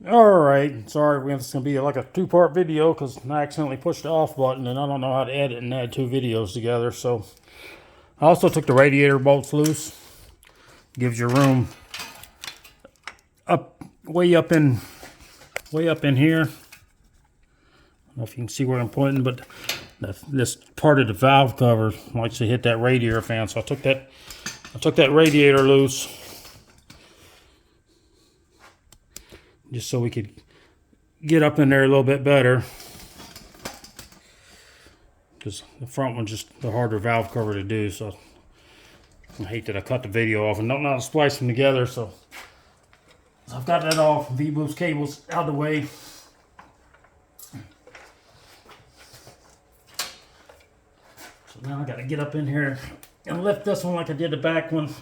Alright, sorry, this is going to be like a two-part video because I accidentally pushed the off button and I don't know how to edit and add two videos together. So I also took the radiator bolts loose. Gives you room up, way up in here. I don't know if you can see where I'm pointing, but this part of the valve cover likes to hit that radiator fan. So I took that radiator loose just so we could get up in there a little bit better, because the front one's just the harder valve cover to do. So I hate that I cut the video off and don't know how to splice them together. So I've got that off. V-boost cables out of the way. So now I got to get up in here and lift this one like I did the back one.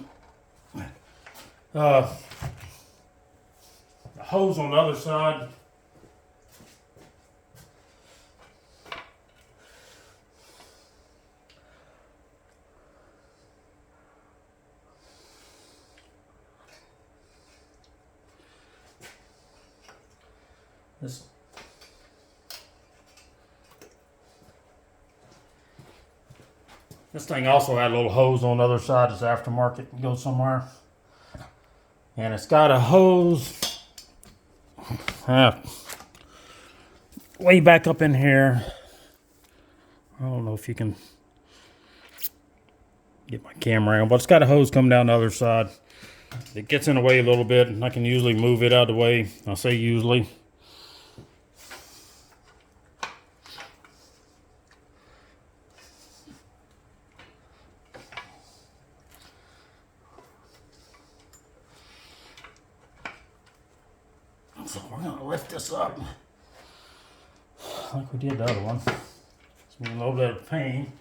The hose on the other side. This thing also had a little hose on the other side. It's aftermarket. It goes somewhere. And it's got a hose way back up in here. I don't know if you can get my camera on, but it's got a hose coming down the other side. It gets in the way a little bit, and I can usually move it out of the way. I say usually. So we're going to lift this up like we did the other one. It's been a little bit of pain.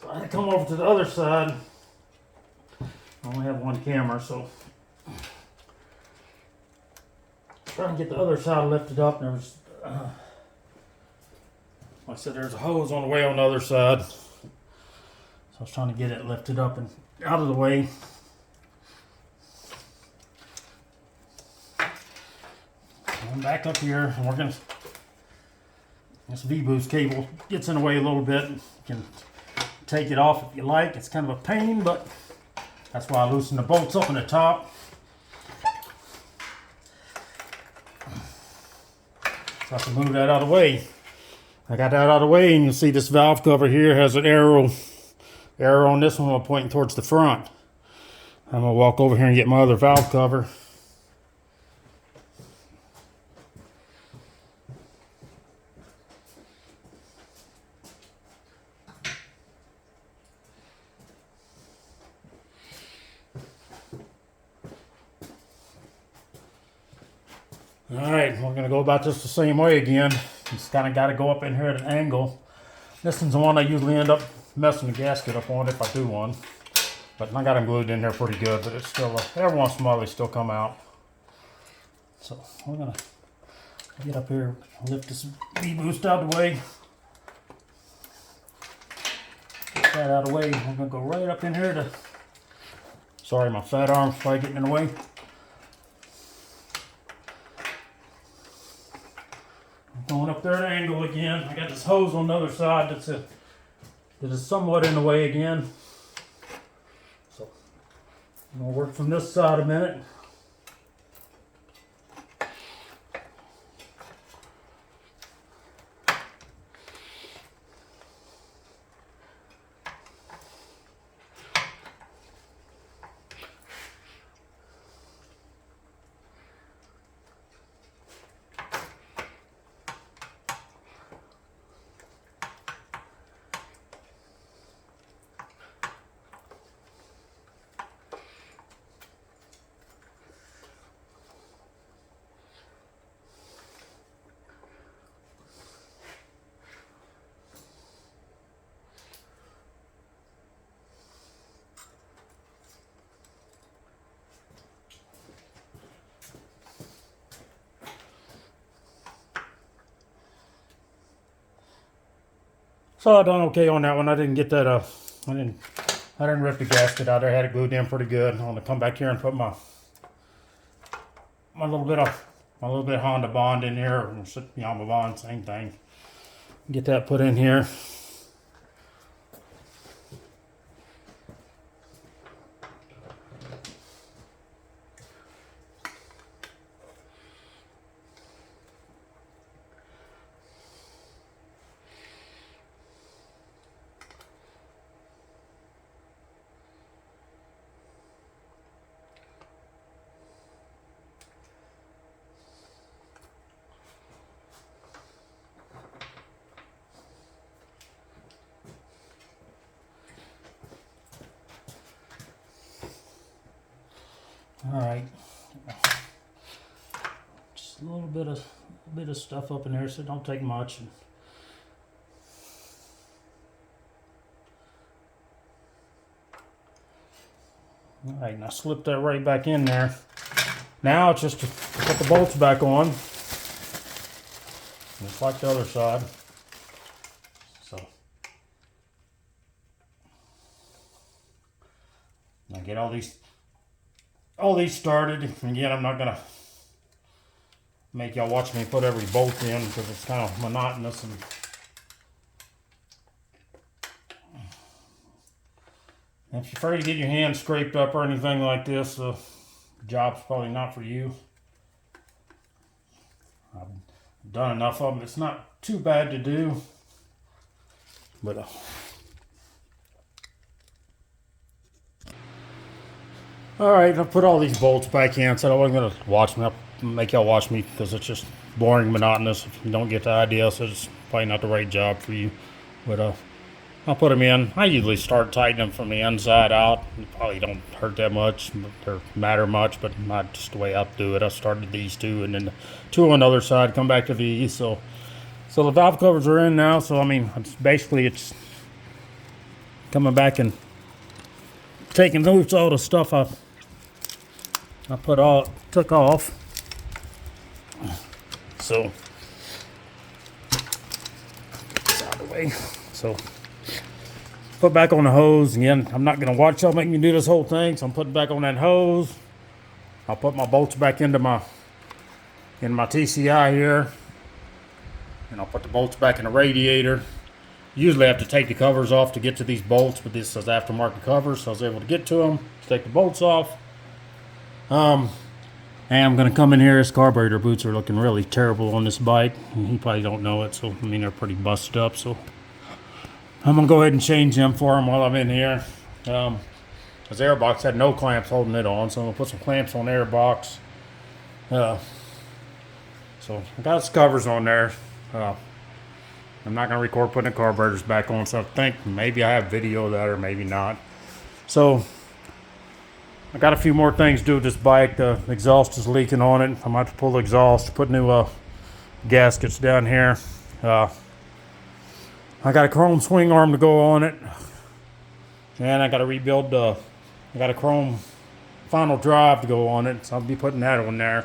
So I had to come over to the other side. I only have one camera, so trying to get the other side lifted up. And there's, like I said, there's a hose on the way on the other side. So I was trying to get it lifted up and out of the way. I'm back up here, and we're gonna. This V-boost cable gets in the way a little bit. You can take it off if you like. It's kind of a pain, but that's why I loosened the bolts up in the top. So I can move that out of the way. I got that out of the way, and you'll see this valve cover here has an arrow on this one pointing towards the front. I'm gonna walk over here and get my other valve cover. Alright, we're going to go about this the same way again. Just kind of got to go up in here at an angle. This one's the one I usually end up messing the gasket up on if I do one. But I got them glued in there pretty good, but it's still, every once in a while they still come out. So we're going to get up here, lift this V-boost out of the way. Get that out of the way. We're going to go right up in here to, sorry, my fat arm's probably getting in the way. Going up there at an angle again. I got this hose on the other side that is somewhat in the way again. So I'm going to work from this side a minute. So I done okay on that one. I didn't get that. I didn't rip the gasket out there. I had it glued in pretty good. I'm gonna come back here and put my little bit of Honda Bond in here, or Yamaha Bond, same thing. Get that put in here. All right, just a little bit of stuff up in there, so don't take much. All right, now slip that right back in there. Now it's just to put the bolts back on, just like the other side. So now get all these started. Again, I'm not gonna make y'all watch me put every bolt in because it's kind of monotonous, and if you're afraid to get your hands scraped up or anything like this, the job's probably not for you. I've done enough of them. It's not too bad to do, but all right, I'll put all these bolts back in. So I wasn't gonna make y'all watch me because it's just boring, monotonous. If you don't get the idea, so it's probably not the right job for you. But I'll put them in. I usually start tightening them from the inside out. It probably don't hurt that much or matter much, but not just the way I do it. I started these two, and then the two on the other side. Come back to these. So the valve covers are in now. So I mean, it's coming back and taking loose all the stuff I took off. So it's out of the way. So put back on the hose again. I'm not gonna watch y'all make me do this whole thing, so I'm putting back on that hose. I'll put my bolts back into my TCI here, and I'll put the bolts back in the radiator. Usually I have to take the covers off to get to these bolts, but this is aftermarket covers, so I was able to get to them, take the bolts off. And I'm going to come in here. His carburetor boots are looking really terrible on this bike. He probably don't know it, so I mean they're pretty busted up. So I'm going to go ahead and change them for him while I'm in here. His airbox had no clamps holding it on, so I'm going to put some clamps on the airbox. So I got his covers on there. I'm not going to record putting the carburetors back on, so I think maybe I have video of that or maybe not. So I got a few more things to do with this bike. The exhaust is leaking on it. I might have to pull the exhaust, put new gaskets down here. I got a chrome swing arm to go on it. And I got to rebuild I got a chrome final drive to go on it, so I'll be putting that on there.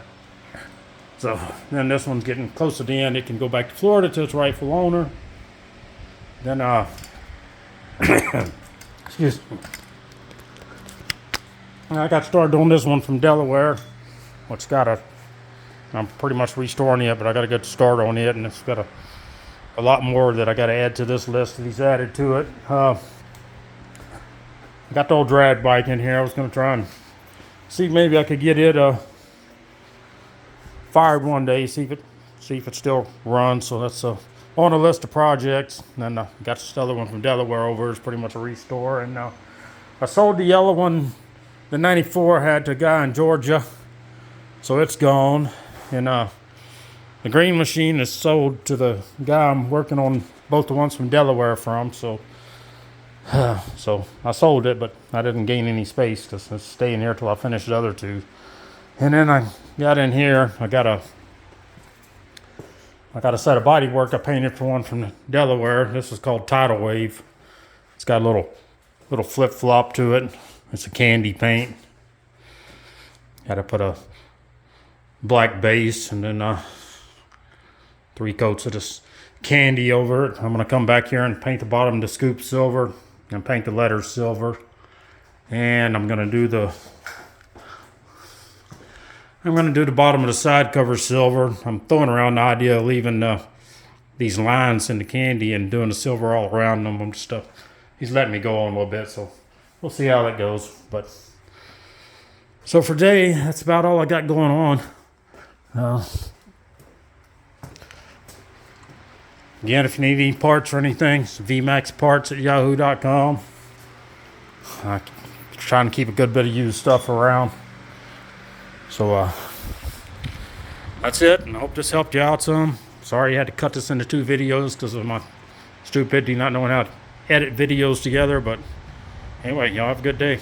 So then this one's getting close to the end. It can go back to Florida to its rightful owner. Then excuse me. I got started on this one from Delaware, which I'm pretty much restoring it, but I got a good start on it, and it's got a lot more that I got to add to this list that he's added to it. I got the old drag bike in here. I was going to try and see if maybe I could get it fired one day, see if it still runs. So that's on the list of projects. And then got this other one from Delaware over. It's pretty much a restore. And I sold the yellow one. The 94 had to a guy in Georgia, so it's gone. And the green machine is sold to the guy I'm working on both the ones from Delaware from. So I sold it, but I didn't gain any space because it's staying here till I finish the other two. And then I got in here. I got a set of body work I painted for one from Delaware. This is called Tidal Wave. It's got a little flip flop to it. It's a candy paint. Got to put a black base and then 3 coats of this candy over it. I'm going to come back here and paint the bottom of the scoop silver and paint the letters silver. And I'm going to do the bottom of the side cover silver. I'm throwing around the idea of leaving these lines in the candy and doing the silver all around them. I'm just he's letting me go on a little bit, so we'll see how that goes. But so for today, that's about all I got going on. Again, if you need any parts or anything, it's vmaxparts@yahoo.com. I'm trying to keep a good bit of used stuff around. So that's it, and I hope this helped you out some. Sorry I had to cut this into 2 videos because of my stupidity not knowing how to edit videos together. But anyway, y'all have a good day.